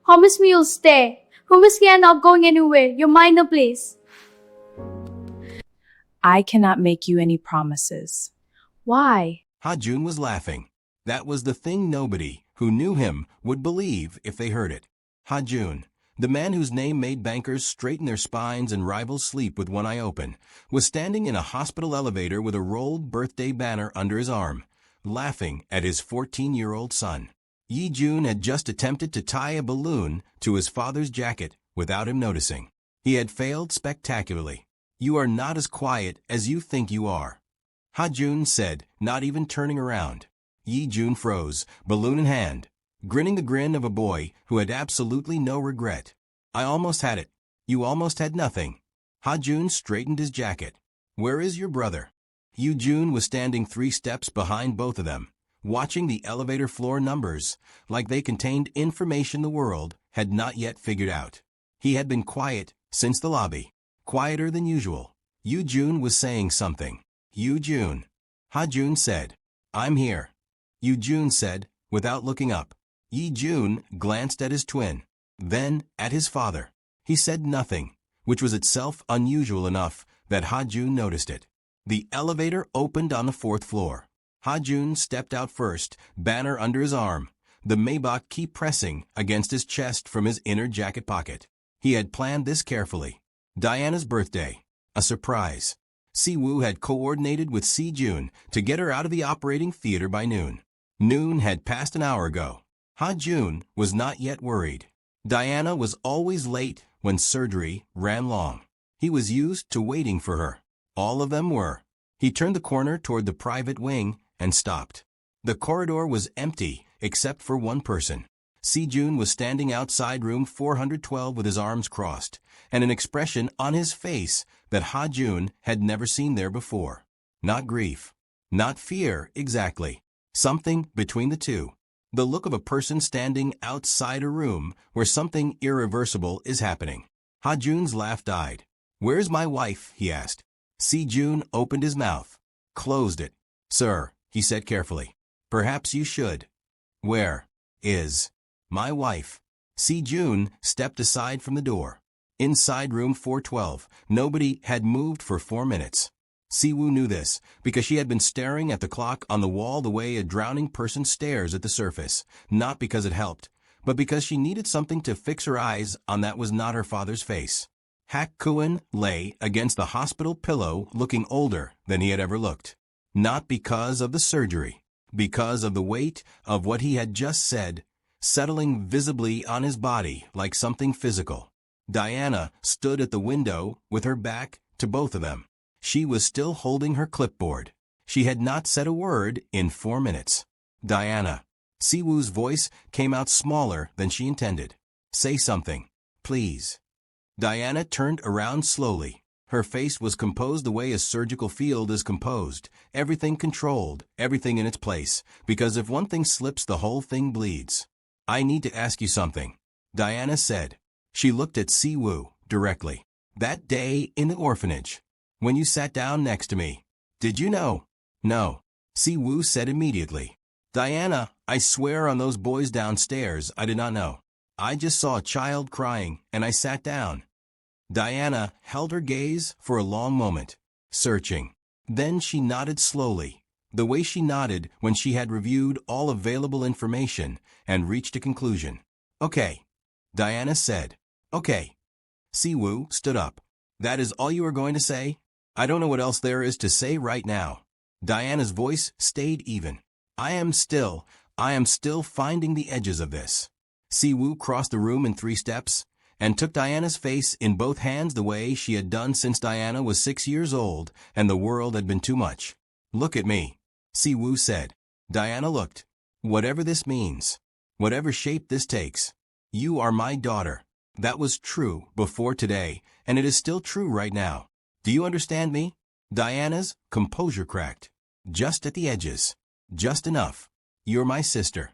Promise me you'll stay. Promise me I'm not going anywhere. You're minor, please. I cannot make you any promises. Why? Hajun was laughing. That was the thing nobody who knew him would believe if they heard it. Hajun, the man whose name made bankers straighten their spines and rivals sleep with one eye open, was standing in a hospital elevator with a rolled birthday banner under his arm, laughing at his 14-year-old son. Yi-jun had just attempted to tie a balloon to his father's jacket without him noticing. He had failed spectacularly. You are not as quiet as you think you are, Hajun said, not even turning around. Yi-jun froze, balloon in hand, grinning the grin of a boy who had absolutely no regret. I almost had it. You almost had nothing. Hajun straightened his jacket. Where is your brother? Yi-jun was standing 3 steps behind both of them, watching the elevator floor numbers like they contained information the world had not yet figured out. He had been quiet since the lobby, quieter than usual. Yi-jun was saying something. Yi-jun. Hajun said, I'm here. Yi-jun said, without looking up. Yi-jun glanced at his twin, then at his father. He said nothing, which was itself unusual enough that Hajun noticed it. The elevator opened on the 4th floor. Hajun stepped out first, banner under his arm, the Maybach key pressing against his chest from his inner jacket pocket. He had planned this carefully. Dianna's birthday. A surprise. Siwoo had coordinated with Si-jun to get her out of the operating theater by noon. Noon had passed an hour ago. Hajun was not yet worried. Dianna was always late when surgery ran long. He was used to waiting for her. All of them were. He turned the corner toward the private wing and stopped. The corridor was empty except for one person. Si-jun was standing outside room 412 with his arms crossed and an expression on his face that Hajun had never seen there before. Not grief. Not fear, exactly. Something between the two. The look of a person standing outside a room where something irreversible is happening. Hajun's laugh died. Where's my wife? He asked. Si-jun opened his mouth, closed it. Sir, he said carefully. Perhaps you should. Where is my wife? Si-jun stepped aside from the door. Inside room 412, nobody had moved for 4 minutes. Siwoo knew this because she had been staring at the clock on the wall the way a drowning person stares at the surface, not because it helped, but because she needed something to fix her eyes on that was not her father's face. Hak-kun lay against the hospital pillow looking older than he had ever looked. Not because of the surgery, because of the weight of what he had just said, settling visibly on his body like something physical. Dianna stood at the window with her back to both of them. She was still holding her clipboard. She had not said a word in 4 minutes. Dianna. Siwoo's voice came out smaller than she intended. Say something, please. Dianna turned around slowly. Her face was composed the way a surgical field is composed, everything controlled, everything in its place, because if one thing slips the whole thing bleeds. I need to ask you something, Dianna said. She looked at Siwoo directly. That day in the orphanage, when you sat down next to me, did you know? No, Siwoo said immediately. Dianna, I swear on those boys downstairs I did not know. I just saw a child crying and I sat down. Dianna held her gaze for a long moment, searching. Then she nodded slowly, the way she nodded when she had reviewed all available information and reached a conclusion. Okay, Dianna said. Okay. Siwoo stood up. That is all you are going to say? I don't know what else there is to say right now. Diana's voice stayed even. I am still finding the edges of this. Siwoo crossed the room in 3 steps and took Diana's face in both hands the way she had done since Dianna was 6 years old and the world had been too much. Look at me, Siwoo said. Dianna looked. Whatever this means, whatever shape this takes, you are my daughter. That was true before today, and it is still true right now. Do you understand me? Diana's composure cracked. Just at the edges. Just enough. You're my sister,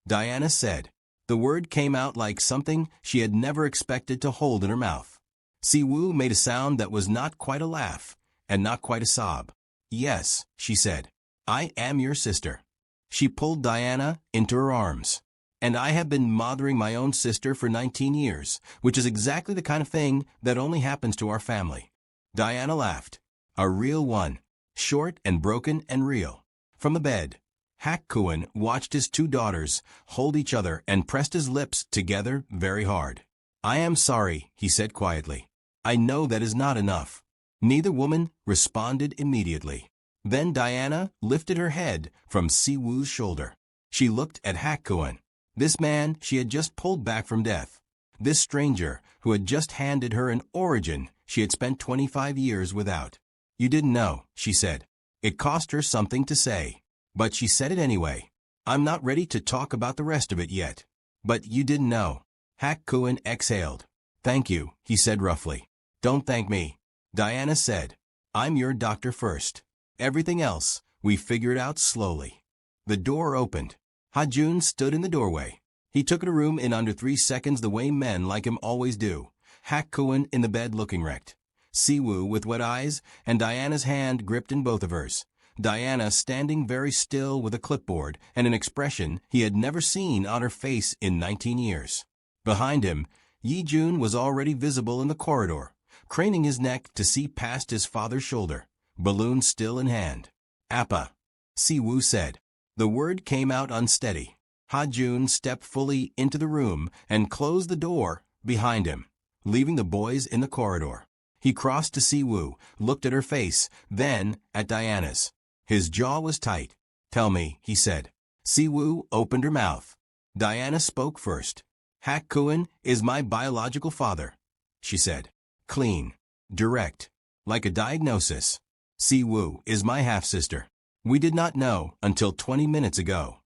Dianna said. The word came out like something she had never expected to hold in her mouth. Siwoo made a sound that was not quite a laugh, and not quite a sob. Yes, she said. I am your sister. She pulled Dianna into her arms. And I have been mothering my own sister for 19 years, which is exactly the kind of thing that only happens to our family. Dianna laughed. A real one. Short and broken and real. From the bed, Hajun watched his two daughters hold each other and pressed his lips together very hard. I am sorry, he said quietly. I know that is not enough. Neither woman responded immediately. Then Dianna lifted her head from Siwoo's shoulder. She looked at Hajun. This man she had just pulled back from death. This stranger who had just handed her an origin she had spent 25 years without. You didn't know, she said. It cost her something to say. But she said it anyway. I'm not ready to talk about the rest of it yet. But you didn't know. Hajun exhaled. Thank you, he said roughly. Don't thank me. Dianna said. I'm your doctor first. Everything else, we figured out slowly. The door opened. Hajun stood in the doorway. He took a room in under 3 seconds the way men like him always do. Hajun in the bed looking wrecked. Siwoo with wet eyes and Diana's hand gripped in both of hers. Dianna standing very still with a clipboard and an expression he had never seen on her face in 19 years. Behind him, Hajun was already visible in the corridor, craning his neck to see past his father's shoulder, balloon still in hand. Appa, Siwoo said. The word came out unsteady. Hajun stepped fully into the room and closed the door behind him, leaving the boys in the corridor. He crossed to Siwoo, looked at her face, then at Diana's. His jaw was tight. Tell me, he said. Siwoo opened her mouth. Dianna spoke first. Hajun is my biological father, she said. Clean. Direct. Like a diagnosis. Siwoo is my half-sister. We did not know until 20 minutes ago.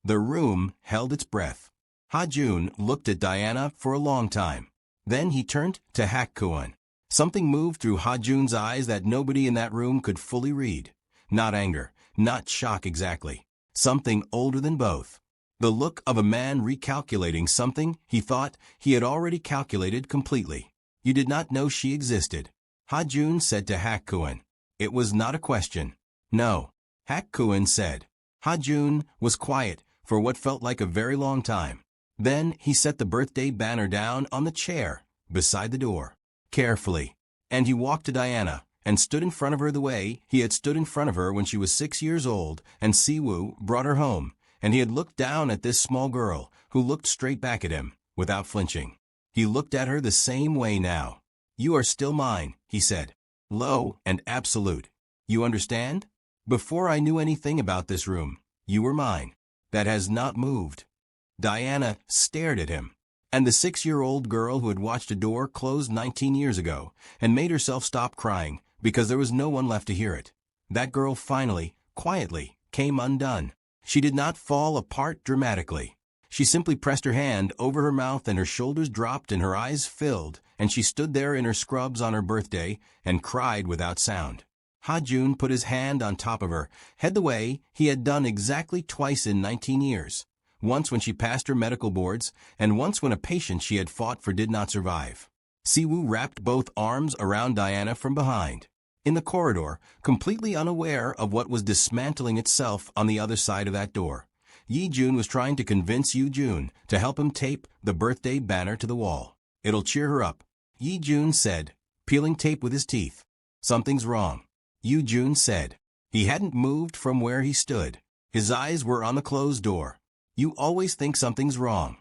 The room held its breath. Hajun looked at Dianna for a long time. Then he turned to Hajun. Something moved through Hajun's eyes that nobody in that room could fully read. Not anger, not shock exactly. Something older than both. The look of a man recalculating something he thought he had already calculated completely. You did not know she existed. Hajun said to Hajun. It was not a question. No. Hajun said. Hajun was quiet for what felt like a very long time. Then he set the birthday banner down on the chair beside the door, carefully, and he walked to Dianna and stood in front of her the way he had stood in front of her when she was 6 years old and Siwoo brought her home, and he had looked down at this small girl who looked straight back at him without flinching. He looked at her the same way now. You are still mine, he said. Low and absolute. You understand? Before I knew anything about this room, you were mine. That has not moved. Dianna stared at him. And the 6-year-old girl who had watched a door close 19 years ago and made herself stop crying because there was no one left to hear it. That girl finally, quietly, came undone. She did not fall apart dramatically. She simply pressed her hand over her mouth and her shoulders dropped and her eyes filled, and she stood there in her scrubs on her birthday and cried without sound. Hajun put his hand on top of her, head the way he had done exactly twice in 19 years. Once when she passed her medical boards, and once when a patient she had fought for did not survive. Siwoo wrapped both arms around Dianna from behind. In the corridor, completely unaware of what was dismantling itself on the other side of that door, Hajun was trying to convince Hajun to help him tape the birthday banner to the wall. It'll cheer her up, Hajun said, peeling tape with his teeth. Something's wrong, Hajun said. He hadn't moved from where he stood. His eyes were on the closed door. You always think something's wrong.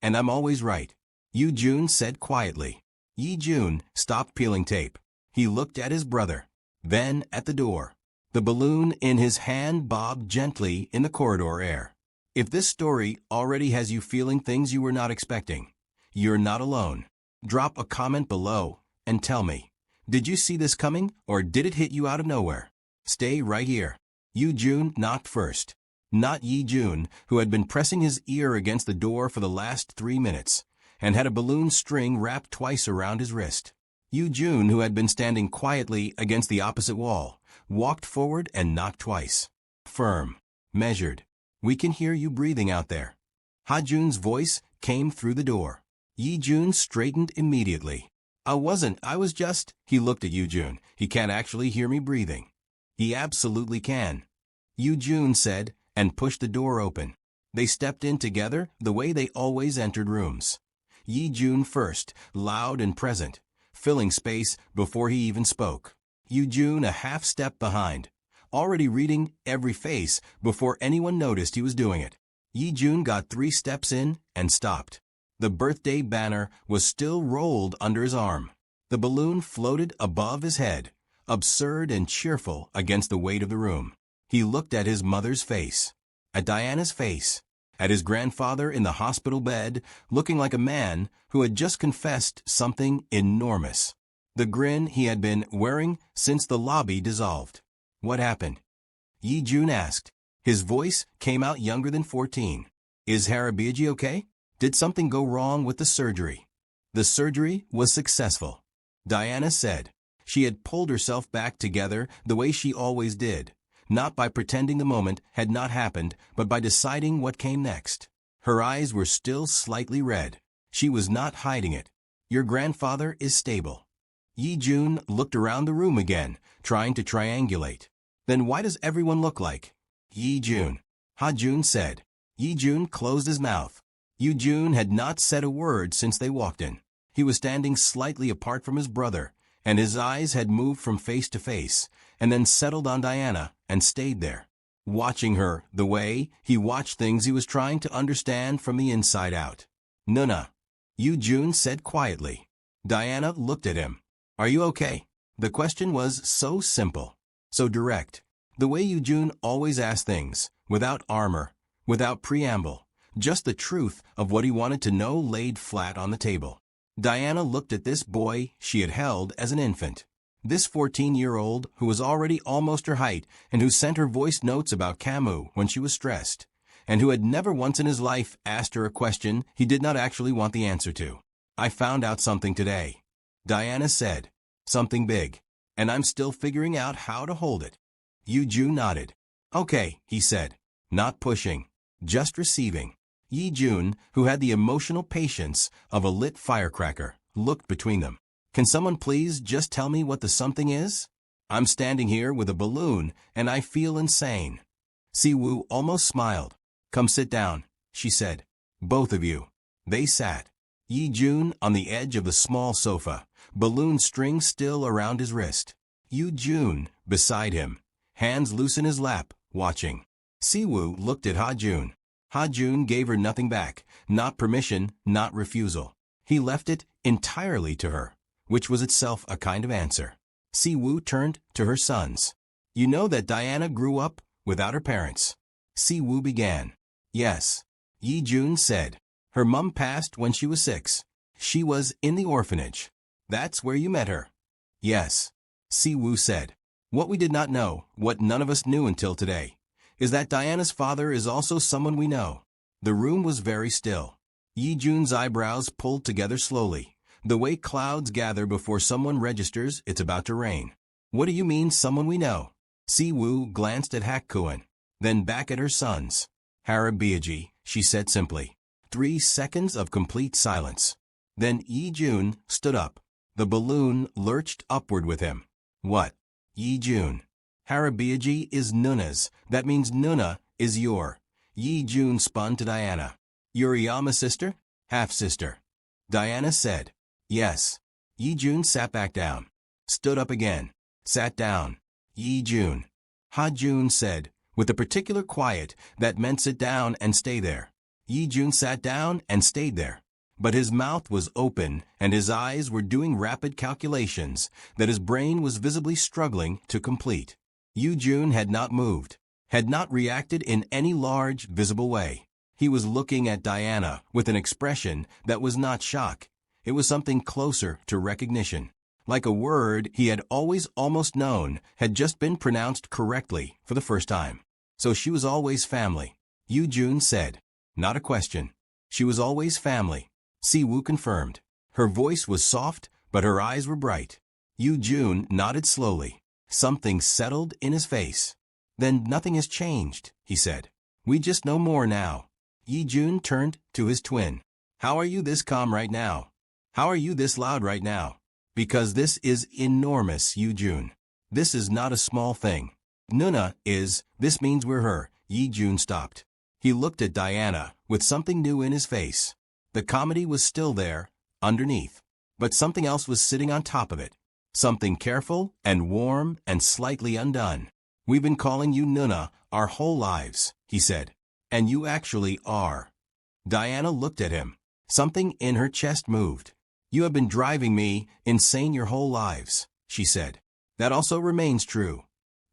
And I'm always right, Hajun said quietly. Hajun stopped peeling tape. He looked at his brother, then at the door. The balloon in his hand bobbed gently in the corridor air. If this story already has you feeling things you were not expecting, you're not alone. Drop a comment below and tell me, did you see this coming or did it hit you out of nowhere? Stay right here. Hajun knocked first. Not Hajun, who had been pressing his ear against the door for the last 3 minutes, and had a balloon string wrapped twice around his wrist. Hajun, who had been standing quietly against the opposite wall, walked forward and knocked twice. Firm. Measured. We can hear you breathing out there. Hajun's voice came through the door. Hajun straightened immediately. I was just... He looked at Hajun. He can't actually hear me breathing. He absolutely can. Hajun said, and pushed the door open. They stepped in together the way they always entered rooms. Yi-jun first, loud and present, filling space before he even spoke. Yi-jun a half step behind, already reading every face before anyone noticed he was doing it. Yi-jun got 3 steps in and stopped. The birthday banner was still rolled under his arm. The balloon floated above his head, absurd and cheerful against the weight of the room. He looked at his mother's face, at Diana's face, at his grandfather in the hospital bed, looking like a man who had just confessed something enormous. The grin he had been wearing since the lobby dissolved. What happened? Yi-jun asked. His voice came out younger than 14. Is Harabiaji okay? Did something go wrong with the surgery? The surgery was successful, Diana said. She had pulled herself back together the way she always did, not by pretending the moment had not happened, but by deciding what came next. Her eyes were still slightly red. She was not hiding it. Your grandfather is stable. Yi-jun looked around the room again, trying to triangulate. Then why does everyone look like Yi-jun? Hajun said. Yi-jun closed his mouth. Yi-jun had not said a word since they walked in. He was standing slightly apart from his brother, and his eyes had moved from face to face, and then settled on Diana and stayed there, watching her the way he watched things he was trying to understand from the inside out. Nuna, Yi-jun said quietly. Diana looked at him. Are you okay? The question was so simple, so direct. The way Yi-jun always asked things, without armor, without preamble, just the truth of what he wanted to know laid flat on the table. Diana looked at this boy she had held as an infant. This 14-year-old who was already almost her height and who sent her voice notes about Camus when she was stressed, and who had never once in his life asked her a question he did not actually want the answer to. I found out something today, Diana said. Something big, and I'm still figuring out how to hold it. Yi-jun nodded. Okay, he said, not pushing, just receiving. Yi-jun, who had the emotional patience of a lit firecracker, looked between them. Can someone please just tell me what the something is? I'm standing here with a balloon, and I feel insane. Si-woo almost smiled. Come sit down, she said. Both of you. They sat. Yi-jun on the edge of the small sofa, balloon string still around his wrist. Yi-jun beside him, hands loose in his lap, watching. Si-woo looked at Hajun. Hajun gave her nothing back, not permission, not refusal. He left it entirely to her, which was itself a kind of answer. Si-woo turned to her sons. You know that Diana grew up without her parents. Si-woo began. Yes, Yi-jun said. Her mum passed when she was 6. She was in the orphanage. That's where you met her. Yes, Si-woo said. What we did not know, what none of us knew until today, is that Diana's father is also someone we know. The room was very still. Yi-jun's eyebrows pulled together slowly, the way clouds gather before someone registers it's about to rain. What do you mean, someone we know? Si-woo glanced at Hakkun, then back at her sons. Harabiaji, she said simply. 3 seconds of complete silence. Then Yi-jun stood up. The balloon lurched upward with him. What? Yi-jun. Harabiaji is Nuna's. That means Nuna is your. Yi-jun spun to Diana. Yuriyama's sister? Half-sister. Diana said. Yes. Yi-jun sat back down. Stood up again. Sat down. Yi-jun. Hajun said, with a particular quiet that meant sit down and stay there. Yi-jun sat down and stayed there. But his mouth was open and his eyes were doing rapid calculations that his brain was visibly struggling to complete. Yi-jun had not moved, had not reacted in any large, visible way. He was looking at Diana with an expression that was not shock. It was something closer to recognition. Like a word he had always almost known had just been pronounced correctly for the first time. So she was always family, Yi-jun said. Not a question. She was always family. Si-woo confirmed. Her voice was soft, but her eyes were bright. Yi-jun nodded slowly. Something settled in his face. Then nothing has changed, he said. We just know more now. Yi-jun turned to his twin. How are you this calm right now? How are you this loud right now? Because this is enormous, Yi-jun. This is not a small thing. Nuna is, this means we're her. Yi-jun stopped. He looked at Dianna with something new in his face. The comedy was still there, underneath, but something else was sitting on top of it. Something careful and warm and slightly undone. "We've been calling you Nuna our whole lives," he said. "And you actually are." Dianna looked at him. Something in her chest moved. "You have been driving me insane your whole lives," she said. "That also remains true."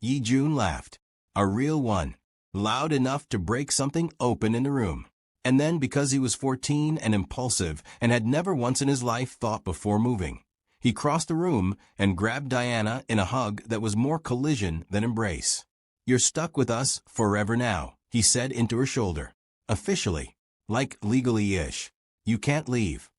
Hajun laughed. A real one. Loud enough to break something open in the room. And then, because he was 14 and impulsive and had never once in his life thought before moving, he crossed the room and grabbed Dianna in a hug that was more collision than embrace. "You're stuck with us forever now," he said into her shoulder. "Officially. Like legally-ish. You can't leave."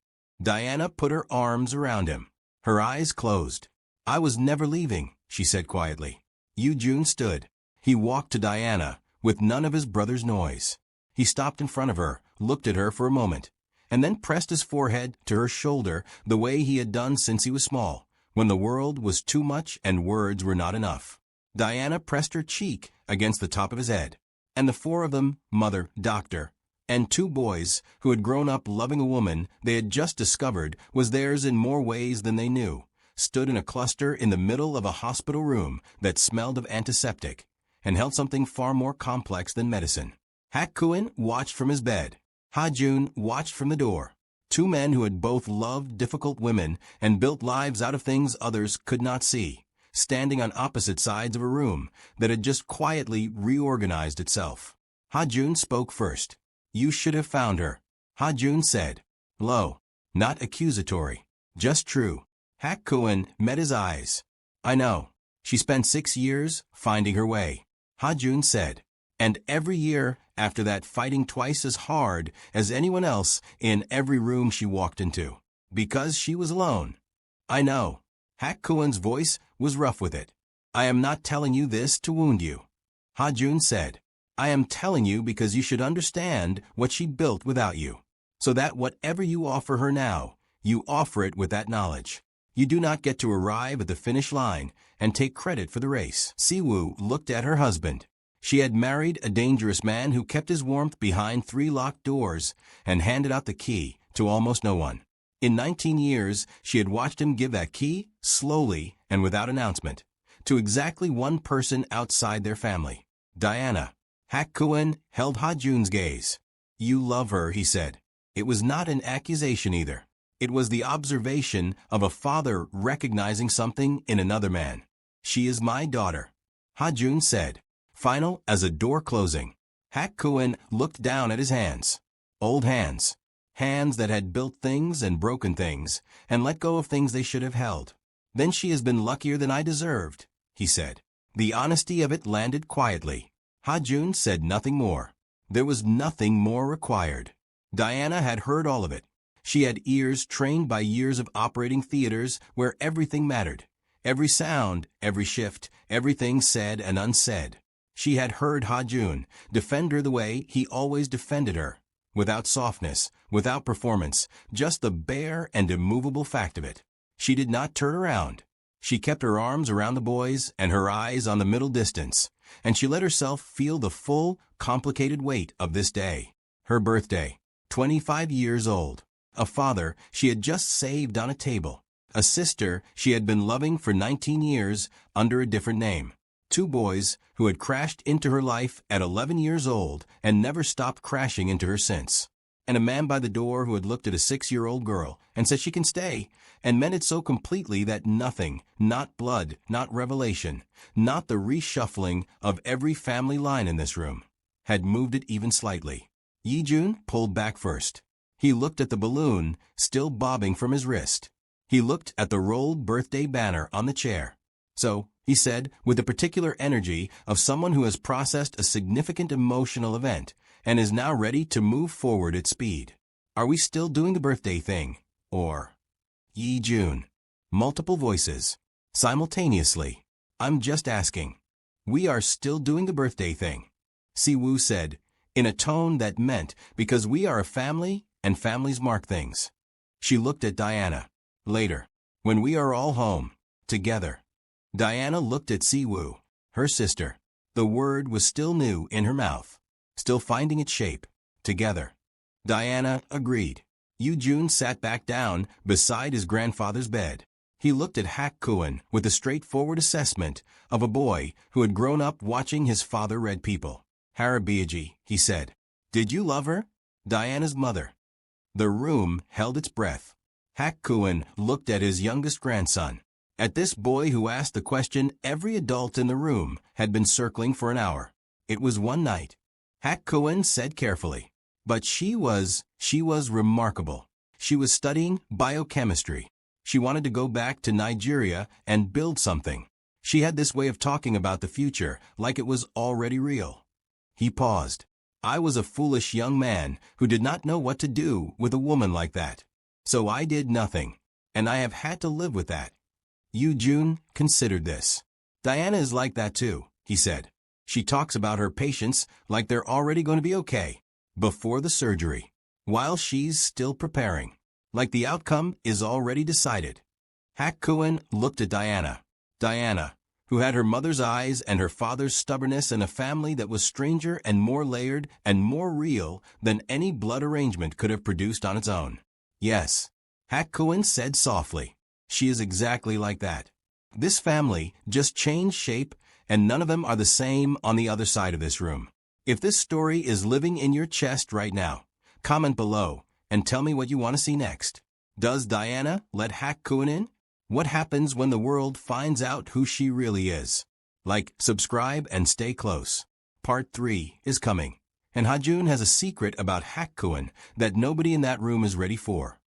Dianna put her arms around him. Her eyes closed. "I was never leaving," she said quietly. Hajun stood. He walked to Dianna, with none of his brother's noise. He stopped in front of her, looked at her for a moment, and then pressed his forehead to her shoulder the way he had done since he was small, when the world was too much and words were not enough. Dianna pressed her cheek against the top of his head, and the four of them, mother, doctor, and two boys who had grown up loving a woman they had just discovered was theirs in more ways than they knew, stood in a cluster in the middle of a hospital room that smelled of antiseptic and held something far more complex than medicine. Hajun watched from his bed. Hajun watched from the door. Two men who had both loved difficult women and built lives out of things others could not see, standing on opposite sides of a room that had just quietly reorganized itself. Hajun spoke first. "You should have found her," Hajun said. Low, not accusatory, just true. Hajun met his eyes. "I know. She spent 6 years finding her way," Hajun said. "And every year after that fighting twice as hard as anyone else in every room she walked into, because she was alone." "I know." Hajun's voice was rough with it. "I am not telling you this to wound you," Hajun said. "I am telling you because you should understand what she built without you, so that whatever you offer her now, you offer it with that knowledge. You do not get to arrive at the finish line and take credit for the race." Siwoo looked at her husband. She had married a dangerous man who kept his warmth behind 3 locked doors and handed out the key to almost no one. In 19 years, she had watched him give that key, slowly and without announcement, to exactly one person outside their family, Dianna. Hajun held Hajun's gaze. "You love her," he said. It was not an accusation either. It was the observation of a father recognizing something in another man. "She is my daughter," Hajun said. Final as a door closing. Hajun looked down at his hands. Old hands. Hands that had built things and broken things, and let go of things they should have held. "Then she has been luckier than I deserved," he said. The honesty of it landed quietly. Hajun said nothing more. There was nothing more required. Dianna had heard all of it. She had ears trained by years of operating theaters where everything mattered. Every sound, every shift, everything said and unsaid. She had heard Hajun defend her the way he always defended her, without softness, without performance, just the bare and immovable fact of it. She did not turn around. She kept her arms around the boys and her eyes on the middle distance, and she let herself feel the full, complicated weight of this day. Her birthday, 25 years old. A father she had just saved on a table. A sister she had been loving for 19 years under a different name. 2 boys who had crashed into her life at 11 years old and never stopped crashing into her since. And a man by the door who had looked at a 6-year-old girl and said she can stay, and meant it so completely that nothing, not blood, not revelation, not the reshuffling of every family line in this room, had moved it even slightly. Hajun pulled back first. He looked at the balloon still bobbing from his wrist. He looked at the rolled birthday banner on the chair. "So," he said, with the particular energy of someone who has processed a significant emotional event and is now ready to move forward at speed, "are we still doing the birthday thing? Or?" Hajun. Multiple voices. Simultaneously. "I'm just asking." "We are still doing the birthday thing," Siwoo said, in a tone that meant because we are a family and families mark things. She looked at Dianna. "Later. When we are all home. Together." Dianna looked at Siwoo, her sister. The word was still new in her mouth. still finding its shape. Together. Dianna agreed. Hajun sat back down beside his grandfather's bed. He looked at Hajun with a straightforward assessment of a boy who had grown up watching his father read People. Harabiaji, he said. Did you love her? Diana's mother. The room held its breath. Hajun looked at his youngest grandson. At this boy who asked the question every adult in the room had been circling for an hour. It was one night. Hajun said carefully. But she was remarkable. She was studying biochemistry. She wanted to go back to Nigeria and build something. She had this way of talking about the future like it was already real. He paused. I was a foolish young man who did not know what to do with a woman like that. So I did nothing, and I have had to live with that. Hajun considered this. Dianna is like that too, he said. She talks about her patients like they're already going to be okay before the surgery, while she's still preparing, like the outcome is already decided. Hajun looked at Dianna. Dianna, who had her mother's eyes and her father's stubbornness and a family that was stranger and more layered and more real than any blood arrangement could have produced on its own. Yes, Hajun said softly. She is exactly like that. This family just changed shape, and none of them are the same on the other side of this room. If this story is living in your chest right now, comment below and tell me what you want to see next. Does Dianna let Hajun in? What happens when the world finds out who she really is? Like, subscribe, and stay close. Part 3 is coming, and Hajun has a secret about Hajun that nobody in that room is ready for.